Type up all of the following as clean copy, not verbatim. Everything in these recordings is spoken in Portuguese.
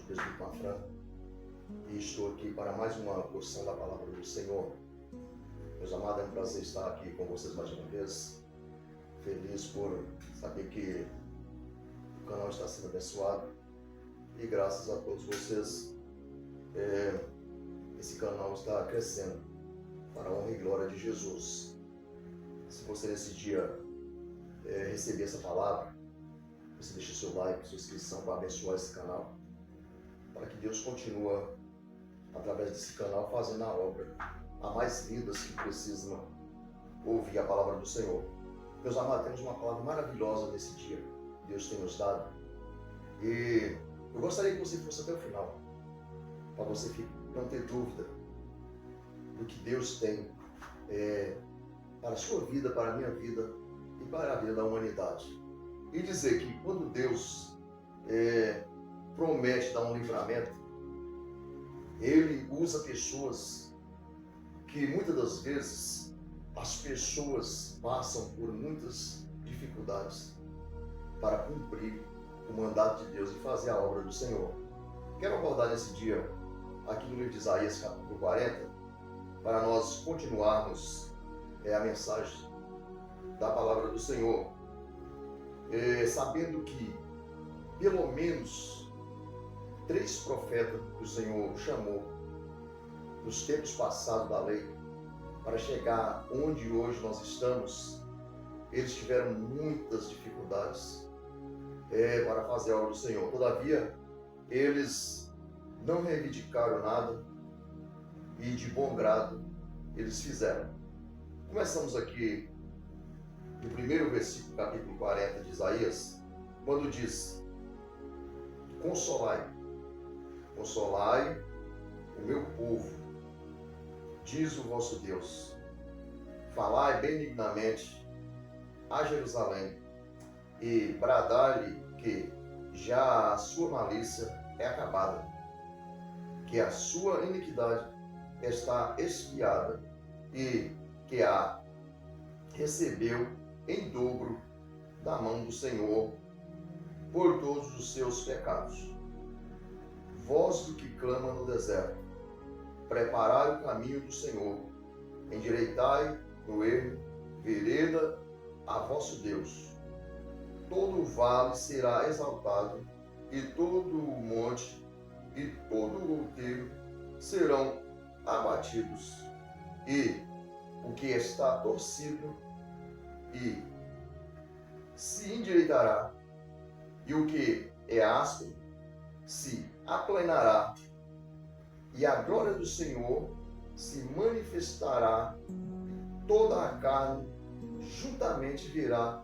presbítero Manfran, e estou aqui para mais uma porção da palavra do Senhor. Meus amados, é um prazer estar aqui com vocês mais uma vez. Feliz por saber que o canal está sendo abençoado e graças a todos vocês, esse canal está crescendo para a honra e glória de Jesus. Se você nesse dia receber essa palavra, você deixa seu like, sua inscrição para abençoar esse canal, para que Deus continue através desse canal fazendo a obra. Há mais vidas que precisam ouvir a palavra do Senhor. Meus amados, temos uma palavra maravilhosa nesse dia que Deus tem nos dado, e eu gostaria que você fosse até o final, para você não ter dúvida do que Deus tem para a sua vida, para a minha vida e para a vida da humanidade. E dizer que quando Deus promete dar um livramento, Ele usa pessoas que muitas das vezes as pessoas passam por muitas dificuldades para cumprir o mandato de Deus e fazer a obra do Senhor. Quero abordar nesse dia, aqui no livro de Isaías, capítulo 40, para nós continuarmos a mensagem da palavra do Senhor, sabendo que pelo menos 3 profetas que o Senhor chamou nos tempos passados da lei para chegar onde hoje nós estamos, eles tiveram muitas dificuldades para fazer a obra do Senhor. Todavia, eles não reivindicaram nada e de bom grado eles fizeram. Começamos aqui no primeiro versículo, capítulo 40 de Isaías, quando diz: Consolai o meu povo, diz o vosso Deus. Falai benignamente a Jerusalém e bradai-lhe que já a sua malícia é acabada, que a sua iniquidade está expiada e que a recebeu em dobro da mão do Senhor por todos os seus pecados. Voz do que clama no deserto, preparai o caminho do Senhor, endireitai no ermo vereda a vosso Deus. Todo o vale será exaltado, e todo o monte e todo o outeiro serão abatidos, e o que está torcido e se endireitará, e o que é áspero se aplanará, e a glória do Senhor se manifestará, e toda a carne juntamente verá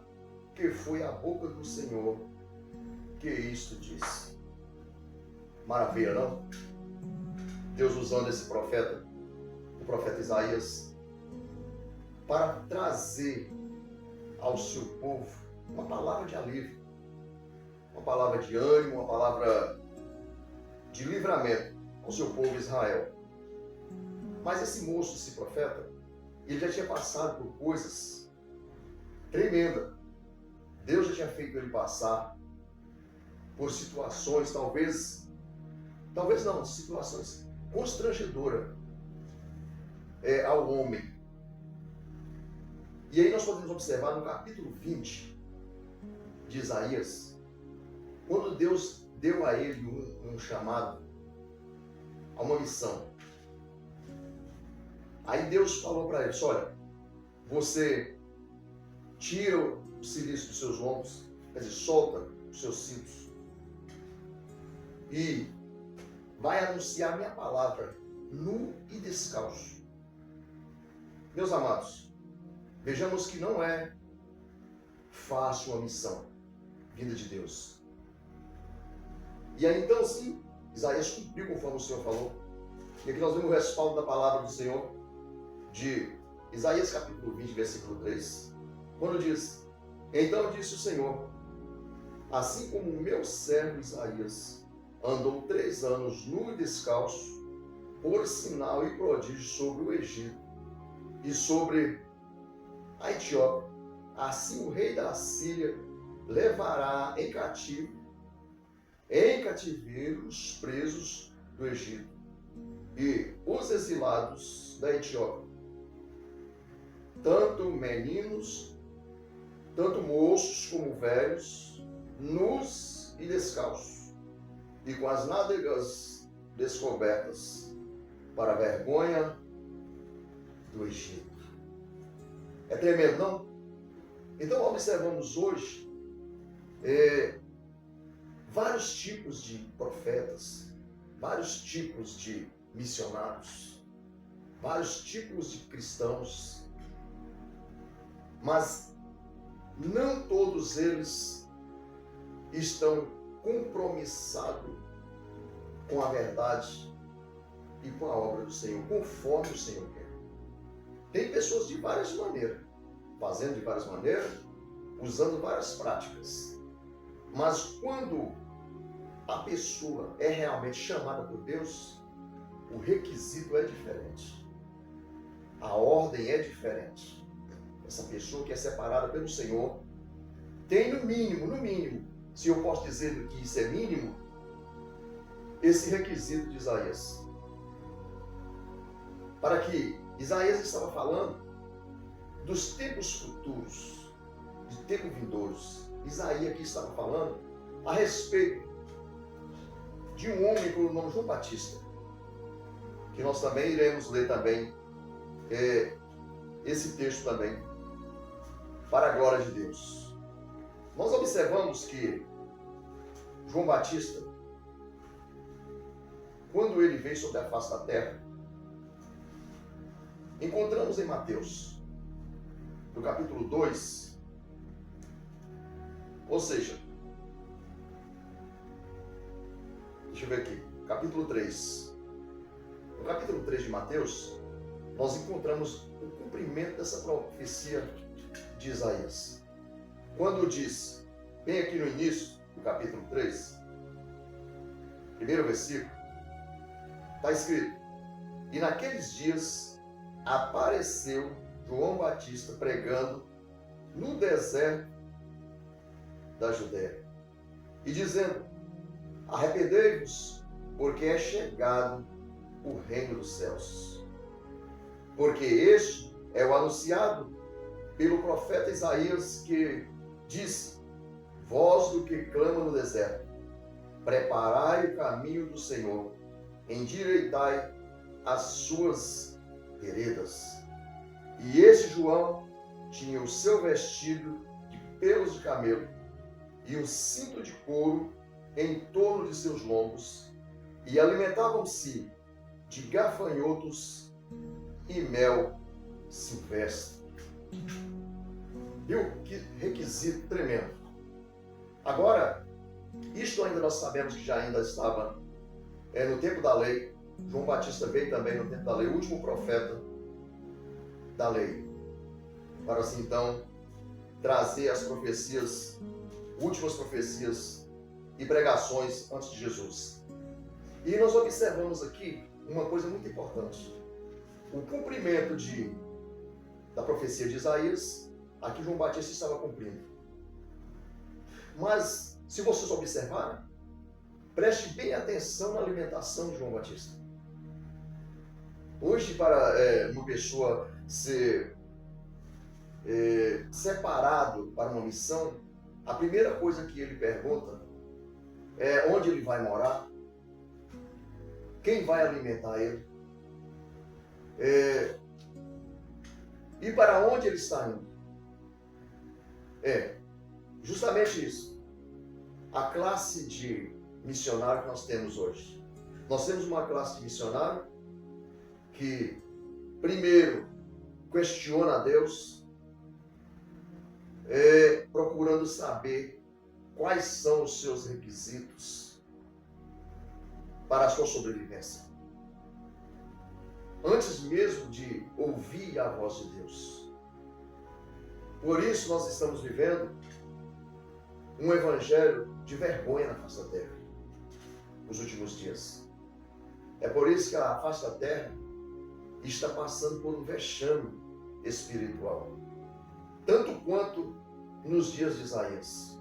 que foi a boca do Senhor que isto disse. Maravilha, não? Deus usando esse profeta, o profeta Isaías, para trazer ao seu povo uma palavra de alívio, uma palavra de ânimo, uma palavra de livramento ao seu povo Israel. Mas esse moço, esse profeta, ele já tinha passado por coisas tremendas. Deus já tinha feito ele passar por situações, talvez não, situações constrangedoras ao homem. E aí nós podemos observar no capítulo 20 de Isaías, quando Deus deu a ele um chamado, a uma missão. Aí Deus falou para ele: olha, você tira o cilício dos seus lombos, quer dizer, solta os seus cintos e vai anunciar minha palavra nu e descalço. Meus amados, vejamos que não é fácil a missão vinda de Deus. E aí então sim, Isaías cumpriu conforme o Senhor falou. E aqui nós vemos o respaldo da palavra do Senhor de Isaías capítulo 20, versículo 3, quando diz: Então disse o Senhor, assim como o meu servo Isaías andou 3 anos nu e descalço, por sinal e prodígio sobre o Egito e sobre a Etiópia, assim o rei da Assíria levará em cativo em cativeiro os presos do Egito e os exilados da Etiópia, tanto meninos, tanto moços como velhos, nus e descalços, e com as nádegas descobertas, para a vergonha do Egito. É tremendo, não? Então observamos hoje vários tipos de profetas, vários tipos de missionários, vários tipos de cristãos, mas não todos eles estão compromissados com a verdade e com a obra do Senhor, conforme o Senhor quer. Tem pessoas de várias maneiras, fazendo de várias maneiras, usando várias práticas. Mas quando a pessoa é realmente chamada por Deus, o requisito é diferente. A ordem é diferente. Essa pessoa que é separada pelo Senhor tem no mínimo, se eu posso dizer que isso é mínimo, esse requisito de Isaías. Para que Isaías estava falando dos tempos futuros, de tempos vindouros. Isaías aqui estava falando a respeito de um homem pelo nome João Batista, que nós também iremos ler também esse texto também, para a glória de Deus. Nós observamos que João Batista, quando ele veio sobre a face da terra, encontramos em Mateus, no capítulo 2, ou seja, deixa eu ver aqui, capítulo 3. No capítulo 3 de Mateus, nós encontramos o cumprimento dessa profecia de Isaías. Quando diz, bem aqui no início do capítulo 3, primeiro versículo, está escrito: e naqueles dias apareceu João Batista pregando no deserto da Judéia e dizendo: arrependei-vos, porque é chegado o reino dos céus. Porque este é o anunciado pelo profeta Isaías, que disse: voz do que clama no deserto, preparai o caminho do Senhor, endireitai as suas veredas. E este João tinha o seu vestido de pelos de camelo e um cinto de couro em torno de seus lombos, e alimentavam-se de gafanhotos e mel silvestre. Viu? Que requisito tremendo. Agora, isto ainda nós sabemos que já ainda estava no tempo da lei. João Batista veio também no tempo da lei, o último profeta da lei, para assim então trazer as profecias, últimas profecias e pregações antes de Jesus. E nós observamos aqui uma coisa muito importante: o cumprimento da profecia de Isaías. Aqui João Batista estava cumprindo. Mas, se vocês observarem, preste bem atenção na alimentação de João Batista. Hoje, para uma pessoa ser separado para uma missão, a primeira coisa que ele pergunta é onde ele vai morar, quem vai alimentar ele, e para onde ele está indo. Justamente isso. A classe de missionário que nós temos hoje. Nós temos uma classe de missionário que, primeiro, questiona a Deus, procurando saber quais são os seus requisitos para a sua sobrevivência, antes mesmo de ouvir a voz de Deus. Por isso nós estamos vivendo um evangelho de vergonha na face da terra nos últimos dias. É por isso que a face da terra está passando por um vexame espiritual, tanto quanto nos dias de Isaías.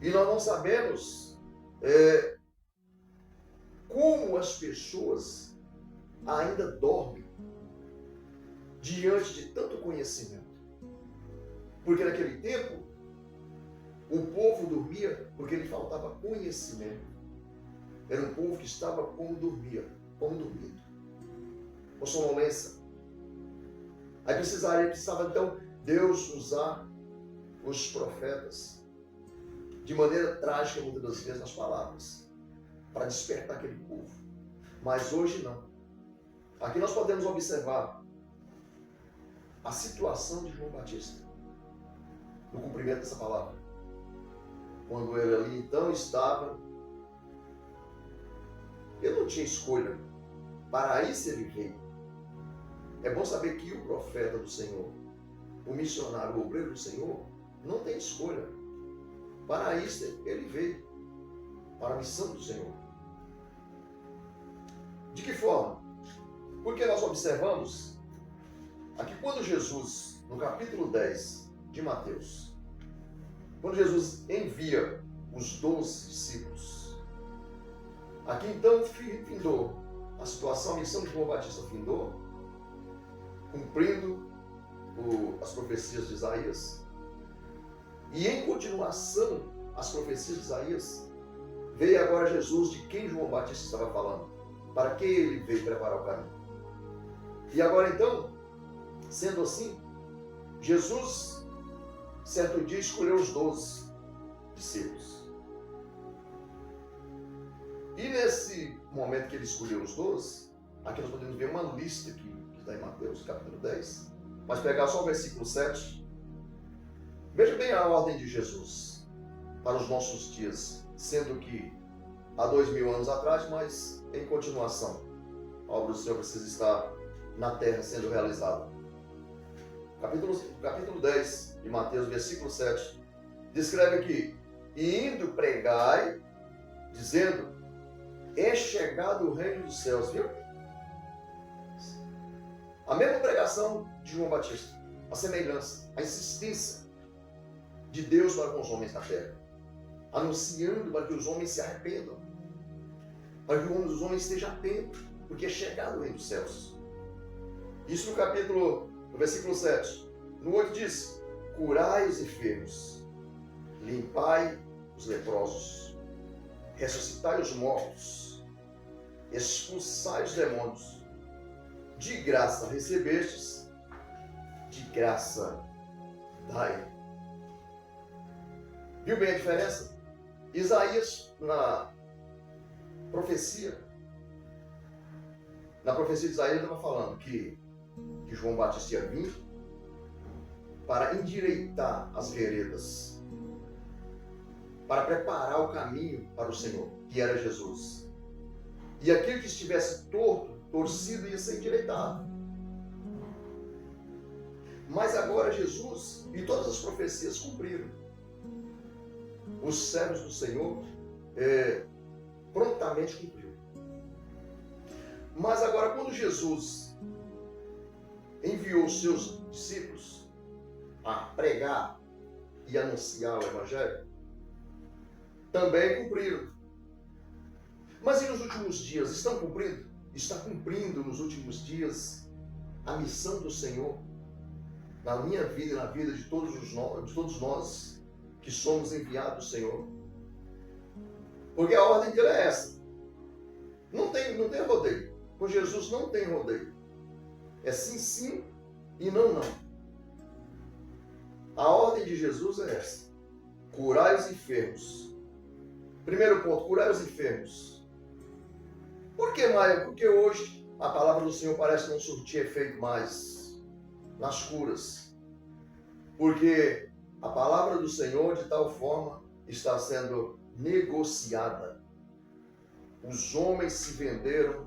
E nós não sabemos Como as pessoas ainda dormem diante de tanto conhecimento. Porque naquele tempo, o povo dormia porque lhe faltava conhecimento. Era um povo que estava como dormido, com sonolência. Aí precisava então Deus usar os profetas de maneira trágica, muitas das vezes, nas palavras, para despertar aquele povo. Mas hoje não. Aqui nós podemos observar a situação de João Batista no cumprimento dessa palavra. Quando ele ali então estava, ele não tinha escolha. Para isso ele veio. É bom saber que o profeta do Senhor, o missionário, o obreiro do Senhor, não tem escolha. Para isso ele veio. Para a missão do Senhor. De que forma? Porque nós observamos aqui quando Jesus, no capítulo 10 de Mateus, quando Jesus envia os 12 discípulos, aqui então findou a situação, a missão de João Batista findou, cumprindo as profecias de Isaías, e em continuação às profecias de Isaías, veio agora Jesus, de quem João Batista estava falando, para que ele veio preparar o caminho. E agora então, sendo assim, Jesus, certo dia, escolheu os 12 discípulos. E nesse momento que ele escolheu os 12, aqui nós podemos ver uma lista que está em Mateus, capítulo 10, mas pegar só o versículo 7, veja bem a ordem de Jesus para os nossos dias, sendo que há 2000 anos atrás, mas em continuação, a obra do Senhor precisa estar na terra sendo realizada. Capítulo 10 de Mateus, versículo 7, descreve aqui: e indo pregai, dizendo, é chegado o reino dos céus, viu? A mesma pregação de João Batista, a semelhança, a insistência de Deus para com os homens na terra, anunciando para que os homens se arrependam, para que os homens estejam atentos, porque é chegado o reino dos céus. Isso no versículo 7. No 8 diz, curai os enfermos, limpai os leprosos, ressuscitai os mortos, expulsai os demônios. De graça recebestes, de graça dai. Viu bem a diferença? Isaías, na profecia de Isaías, estava falando que João Batista ia vir para endireitar as veredas, para preparar o caminho para o Senhor, que era Jesus. E aquele que estivesse torcido, ia ser endireitado. Mas agora Jesus e todas as profecias cumpriram. Os servos do Senhor prontamente cumpriu. Mas agora, quando Jesus enviou os seus discípulos a pregar e anunciar o Evangelho, também cumpriram. Mas e nos últimos dias? Estão cumprindo? Está cumprindo nos últimos dias a missão do Senhor na minha vida e na vida de todos nós que somos enviados do Senhor. Porque a ordem dele é essa. Não tem rodeio. Com Jesus não tem rodeio. É sim, sim e não, não. A ordem de Jesus é essa. Curai os enfermos. Primeiro ponto, curai os enfermos. Por que, Maia? Porque hoje a palavra do Senhor parece não surtir efeito mais nas curas. Porque a palavra do Senhor, de tal forma, está sendo negociada. Os homens se venderam.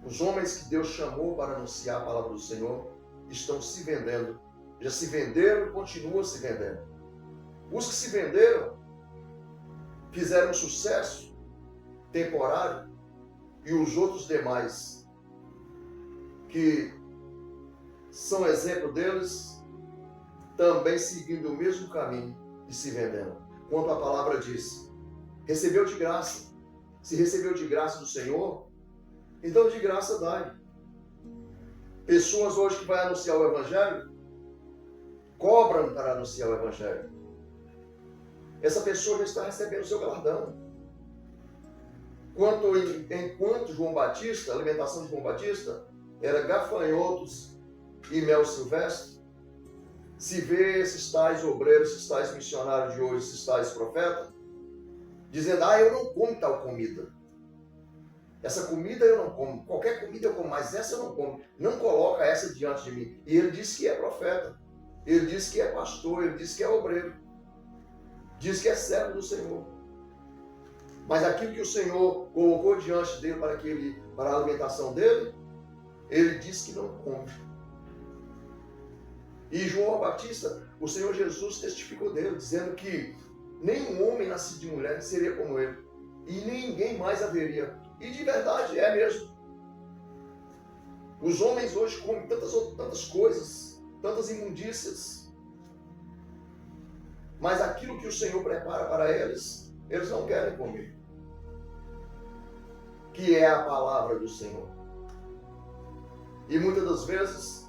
Os homens que Deus chamou para anunciar a palavra do Senhor estão se vendendo. Já se venderam e continuam se vendendo. Os que se venderam fizeram sucesso temporário e os outros demais que são exemplo deles também seguindo o mesmo caminho e se vendendo. Quanto a palavra diz, recebeu de graça. Se recebeu de graça do Senhor, então de graça dá. Pessoas hoje que vão anunciar o Evangelho, cobram para anunciar o Evangelho. Essa pessoa já está recebendo o seu galardão. Enquanto João Batista, a alimentação de João Batista, era gafanhotos e mel silvestre, se vê esses tais obreiros, esses tais missionários de hoje, esses tais profetas, dizendo, eu não como tal comida. Essa comida eu não como. Qualquer comida eu como, mas essa eu não como. Não coloca essa diante de mim. E ele diz que é profeta. Ele diz que é pastor. Ele diz que é obreiro. Diz que é servo do Senhor. Mas aquilo que o Senhor colocou diante dele para a alimentação dele, ele diz que não come. E João Batista, o Senhor Jesus testificou dele, dizendo que nenhum homem nascido de mulher seria como ele. E ninguém mais haveria. E de verdade é mesmo. Os homens hoje comem tantas coisas, tantas imundícias. Mas aquilo que o Senhor prepara para eles, eles não querem comer. Que é a palavra do Senhor. E muitas das vezes,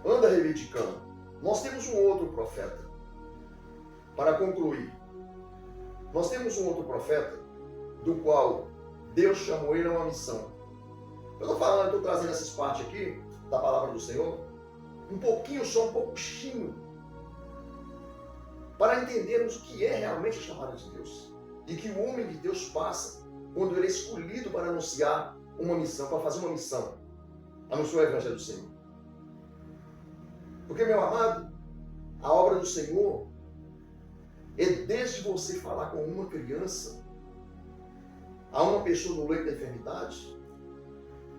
anda reivindicando. Nós temos um outro profeta. Para concluir, nós temos um outro profeta, do qual Deus chamou ele a uma missão. Eu estou trazendo essas partes aqui, da palavra do Senhor, um pouquinho, só um pouquinho, para entendermos o que é realmente a chamada de Deus. E que o homem de Deus passa quando ele é escolhido para anunciar uma missão, para fazer uma missão, anunciar o Evangelho do Senhor. Porque, meu amado, a obra do Senhor é desde você falar com uma criança, a uma pessoa no leito da enfermidade,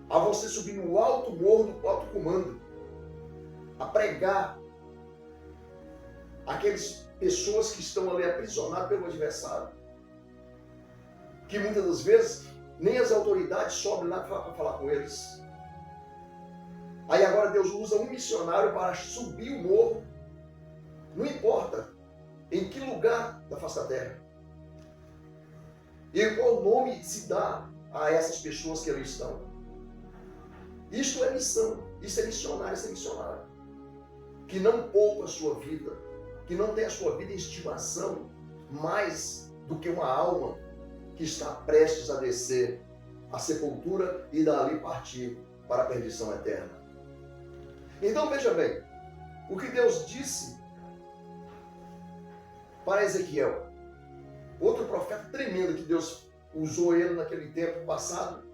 a você subir no alto morro do alto comando, a pregar aquelas pessoas que estão ali aprisionadas pelo adversário, que muitas das vezes nem as autoridades sobem lá para falar com eles. Aí agora Deus usa um missionário para subir o morro, não importa em que lugar da face da terra. E qual nome se dá a essas pessoas que ali estão. Isto é missão, isso é missionário, que não poupa a sua vida, que não tem a sua vida em estimação mais do que uma alma que está prestes a descer à sepultura e dali partir para a perdição eterna. Então veja bem, o que Deus disse para Ezequiel, outro profeta tremendo que Deus usou ele naquele tempo passado,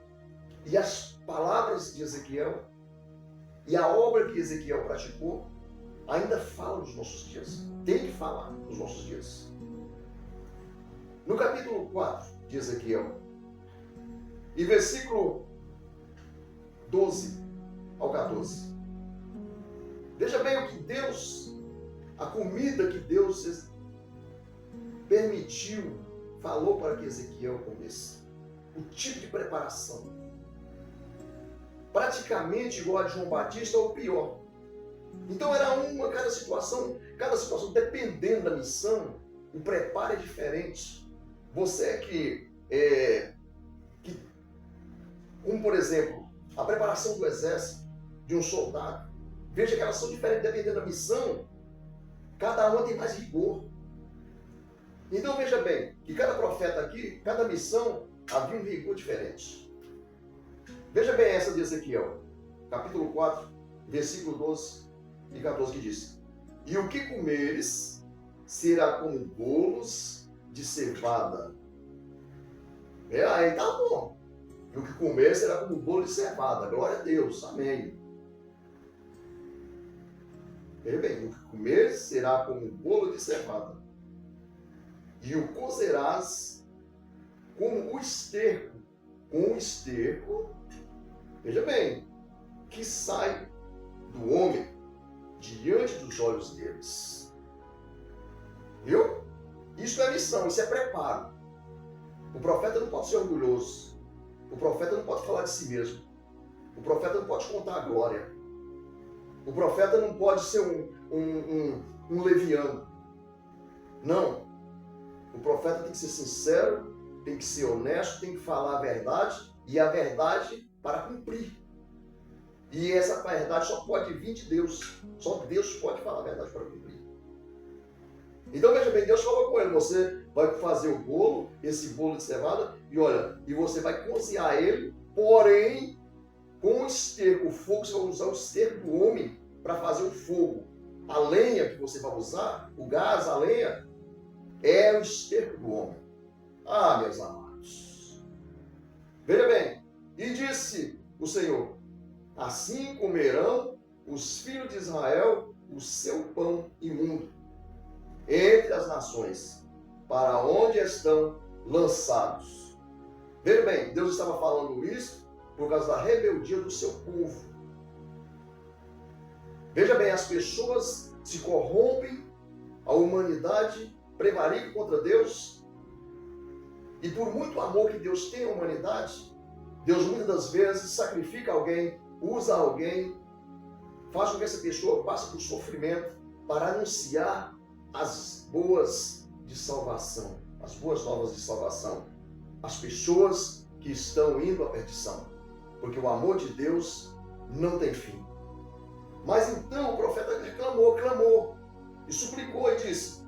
e as palavras de Ezequiel e a obra que Ezequiel praticou ainda fala nos nossos dias, tem que falar nos nossos dias. No capítulo 4 de Ezequiel, e versículo 12 ao 14, veja bem o que Deus, a comida que Deus permitiu, falou para que Ezequiel comesse. O tipo de preparação. Praticamente igual a de João Batista ou pior. Então era cada situação, dependendo da missão, o preparo é diferente. Você como por exemplo, a preparação do exército, de um soldado, veja que elas são diferentes dependendo da missão, cada uma tem mais rigor. Então veja bem, que cada profeta aqui, cada missão, havia um rigor diferente. Veja bem essa de Ezequiel, capítulo 4, versículo 12 e 14, que diz: E o que comeres será como bolos de cevada. Aí tá bom. E o que comer será como bolo de cevada. Glória a Deus. Amém. Veja bem, o que comer será como bolo de cevada. E o cozerás como o esterco. Com o esterco, veja bem, que sai do homem diante dos olhos deles. Viu? Isso é missão, isso é preparo. O profeta não pode ser orgulhoso. O profeta não pode falar de si mesmo. O profeta não pode contar a glória. O profeta não pode ser um leviano. Não. O profeta tem que ser sincero, tem que ser honesto, tem que falar a verdade, e a verdade para cumprir. E essa verdade só pode vir de Deus. Só Deus pode falar a verdade para cumprir. Então veja bem, Deus falou com ele: você vai fazer o bolo, esse bolo de cevada, e olha, e você vai cozinhar ele, porém, com o esterco, o fogo, você vai usar o esterco do homem para fazer o fogo. A lenha que você vai usar, o gás, a lenha, é o esterco do homem. Ah, meus amados. Veja bem, e disse o Senhor: assim comerão os filhos de Israel o seu pão imundo entre as nações, para onde estão lançados. Veja bem, Deus estava falando isso por causa da rebeldia do seu povo. Veja bem, as pessoas se corrompem, a humanidade prevarica contra Deus, e por muito amor que Deus tem à humanidade, Deus muitas das vezes sacrifica alguém, usa alguém, faz com que essa pessoa passe por sofrimento para anunciar as boas de salvação, as boas novas de salvação, as pessoas que estão indo à perdição, porque o amor de Deus não tem fim. Mas então o profeta clamou e suplicou e disse,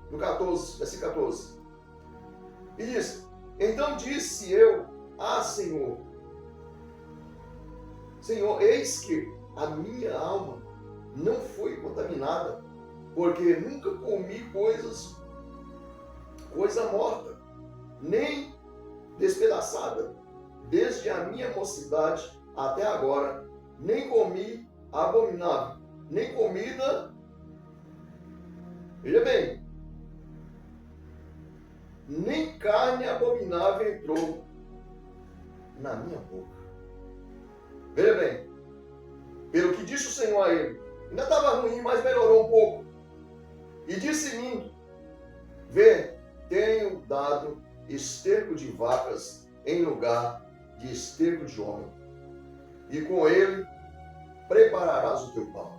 no 14, versículo 14, e disse: então disse eu: Senhor, eis que a minha alma não foi contaminada, porque nunca comi coisa morta, nem despedaçada, desde a minha mocidade até agora, nem comi abominável, nem comida, veja bem, nem carne abominável entrou na minha boca. Veja bem, pelo que disse o Senhor a ele, ainda estava ruim, mas melhorou um pouco. E disse-me: vê, tenho dado esterco de vacas em lugar de esterco de homem, e com ele prepararás o teu pão.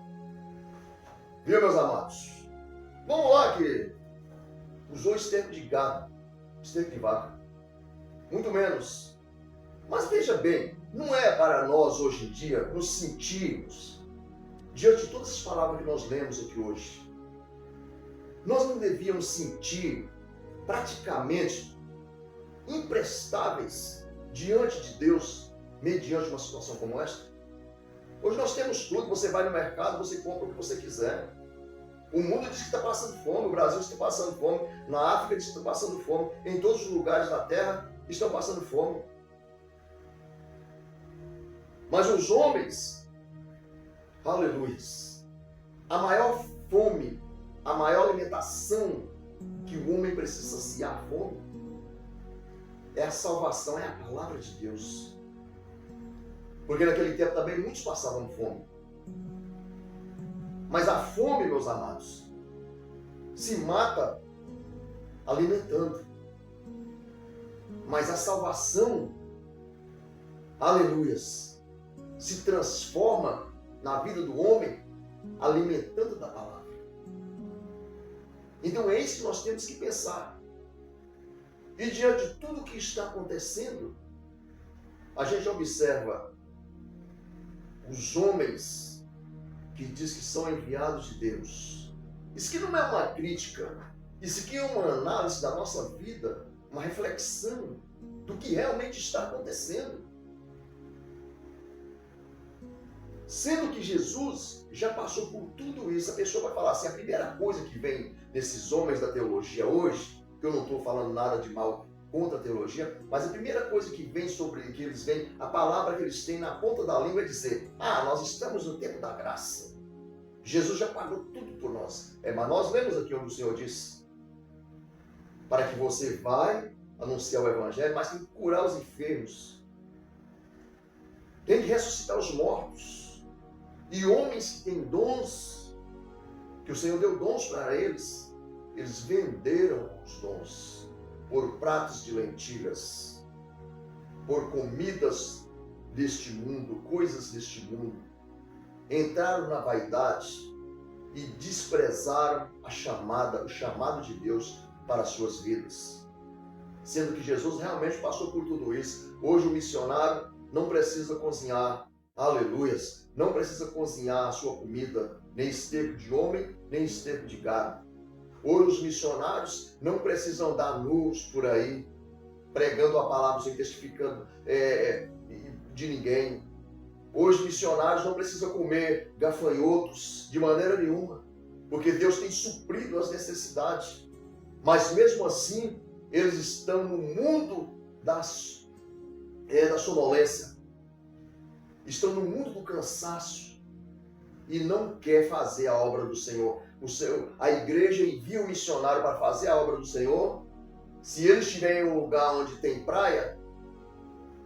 Viu, meus amados? Vamos lá, que usou esterco de gado, esterco de vaca, muito menos. Mas veja bem, não é para nós hoje em dia nos sentirmos, diante de todas as palavras que nós lemos aqui hoje, nós não devíamos sentir praticamente imprestáveis diante de Deus, mediante uma situação como esta? Hoje nós temos tudo, você vai no mercado, você compra o que você quiser. O mundo diz que está passando fome, o Brasil está passando fome, na África diz que está passando fome, em todos os lugares da terra estão passando fome. Mas os homens, aleluia, a maior fome, a maior alimentação que o homem precisa saciar a fome é a salvação, é a palavra de Deus. Porque naquele tempo também muitos passavam fome. Mas a fome, meus amados, se mata alimentando. Mas a salvação, aleluias, se transforma na vida do homem alimentando da palavra. Então é isso que nós temos que pensar. E diante de tudo o que está acontecendo, a gente observa os homens que diz que são enviados de Deus. Isso aqui não é uma crítica, isso aqui é uma análise da nossa vida, uma reflexão do que realmente está acontecendo. Sendo que Jesus já passou por tudo isso, a pessoa vai falar assim, a primeira coisa que vem desses homens da teologia hoje, que eu não estou falando nada de mal contra a teologia, mas a primeira coisa que vem sobre que eles veem, a palavra que eles têm na ponta da língua é dizer: nós estamos no tempo da graça. Jesus já pagou tudo por nós. Mas nós lemos aqui onde o Senhor diz: para que você vai anunciar o Evangelho, mas tem que curar os enfermos, tem que ressuscitar os mortos. E homens que têm dons, que o Senhor deu dons para eles, eles venderam os dons por pratos de lentilhas, por comidas deste mundo, coisas deste mundo. Entraram na vaidade e desprezaram o chamado de Deus para as suas vidas. Sendo que Jesus realmente passou por tudo isso. Hoje o missionário não precisa cozinhar, aleluias, não precisa cozinhar a sua comida, nem esterco de homem, nem esterco de gado. Hoje os missionários não precisam andar nus por aí, pregando a palavra sem testificando de ninguém. Hoje os missionários não precisam comer gafanhotos de maneira nenhuma, porque Deus tem suprido as necessidades. Mas mesmo assim, eles estão no mundo da sonolência, estão no mundo do cansaço e não quer fazer a obra do Senhor. A igreja envia o missionário para fazer a obra do Senhor. Se ele estiver em um lugar onde tem praia,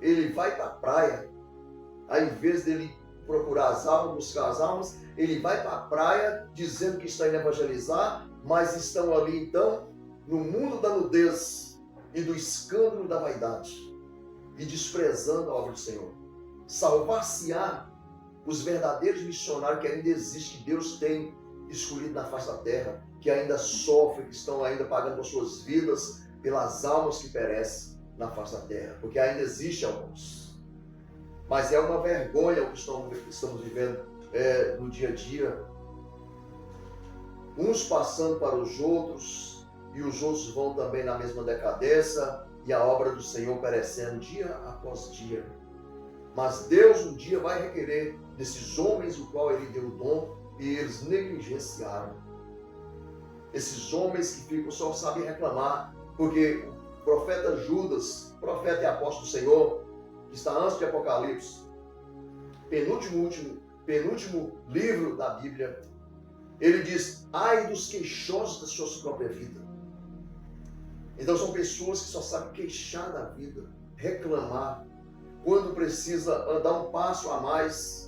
ele vai para a praia. Ao invés dele procurar as almas, buscar as almas, ele vai para a praia dizendo que está indo evangelizar, mas estão ali então no mundo da nudez e do escândalo da vaidade e desprezando a obra do Senhor. Salvar-se-á os verdadeiros missionários que ainda existem, que Deus tem escolhido na face da terra, que ainda sofrem, que estão ainda pagando as suas vidas pelas almas que perecem na face da terra, porque ainda existem alguns. Mas é uma vergonha o que estamos vivendo no dia a dia. Uns passando para os outros, e os outros vão também na mesma decadência, e a obra do Senhor perecendo dia após dia. Mas Deus um dia vai requerer desses homens o qual Ele deu o dom, e eles negligenciaram. Esses homens que ficam só sabem reclamar, porque o profeta Judas, profeta e apóstolo do Senhor, que está antes de Apocalipse, penúltimo livro da Bíblia, ele diz: ai dos queixosos da sua própria vida. Então são pessoas que só sabem queixar da vida, reclamar, quando precisa dar um passo a mais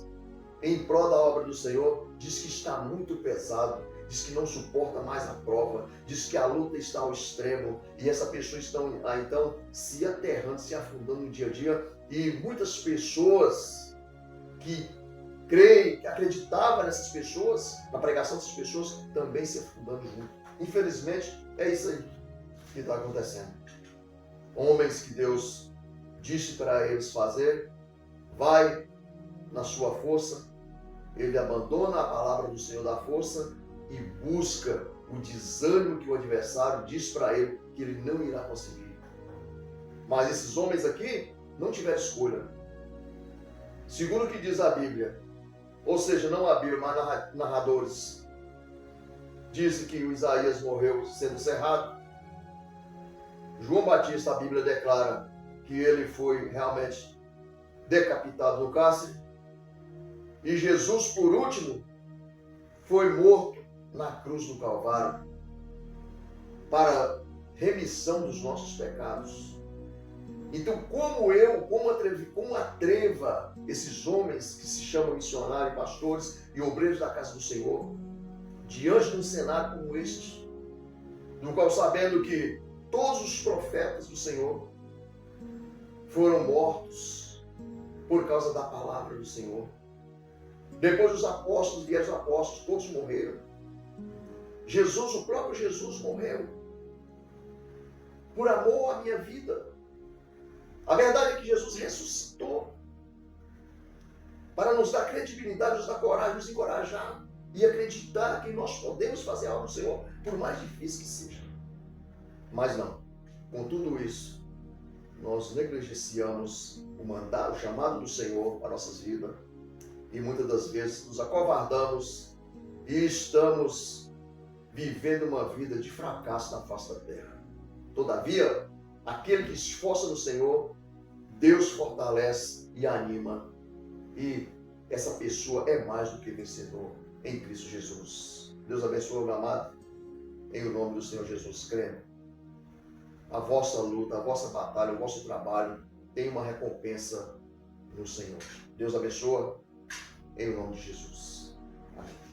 em prol da obra do Senhor, diz que está muito pesado, diz que não suporta mais a prova, diz que a luta está ao extremo, e essa pessoa está então se aterrando, se afundando no dia a dia, e muitas pessoas que creem, que acreditavam nessas pessoas, na pregação dessas pessoas, também se afundando junto. Infelizmente, é isso aí que está acontecendo. Homens que Deus disse para eles fazer, vai na sua força, ele abandona a palavra do Senhor da força e busca o desânimo que o adversário diz para ele que ele não irá conseguir. Mas esses homens aqui não tiveram escolha. Segundo o que diz a Bíblia, ou seja, não a Bíblia, mas narradores, dizem que o Isaías morreu sendo cerrado. João Batista, a Bíblia declara que ele foi realmente decapitado no cárcere. E Jesus, por último, foi morto na cruz do Calvário para remissão dos nossos pecados. Então, como atreva esses homens que se chamam missionários, pastores e obreiros da casa do Senhor, diante de um cenário como este, no qual, sabendo que todos os profetas do Senhor foram mortos por causa da palavra do Senhor. Depois os apóstolos, vieram os apóstolos, todos morreram. Jesus, o próprio Jesus morreu por amor à minha vida. A verdade é que Jesus ressuscitou para nos dar credibilidade, nos dar coragem, nos encorajar e acreditar que nós podemos fazer algo do Senhor, por mais difícil que seja. Mas não, com tudo isso, nós negligenciamos o mandado, o chamado do Senhor para nossas vidas, e muitas das vezes nos acovardamos e estamos vivendo uma vida de fracasso na face da terra. Todavia, aquele que se esforça no Senhor, Deus fortalece e anima, e essa pessoa é mais do que vencedor em Cristo Jesus. Deus abençoe, meu amado, em o nome do Senhor Jesus. Crendo, a vossa luta, a vossa batalha, o vosso trabalho tem uma recompensa no Senhor. Deus abençoe, em nome de Jesus. Amém.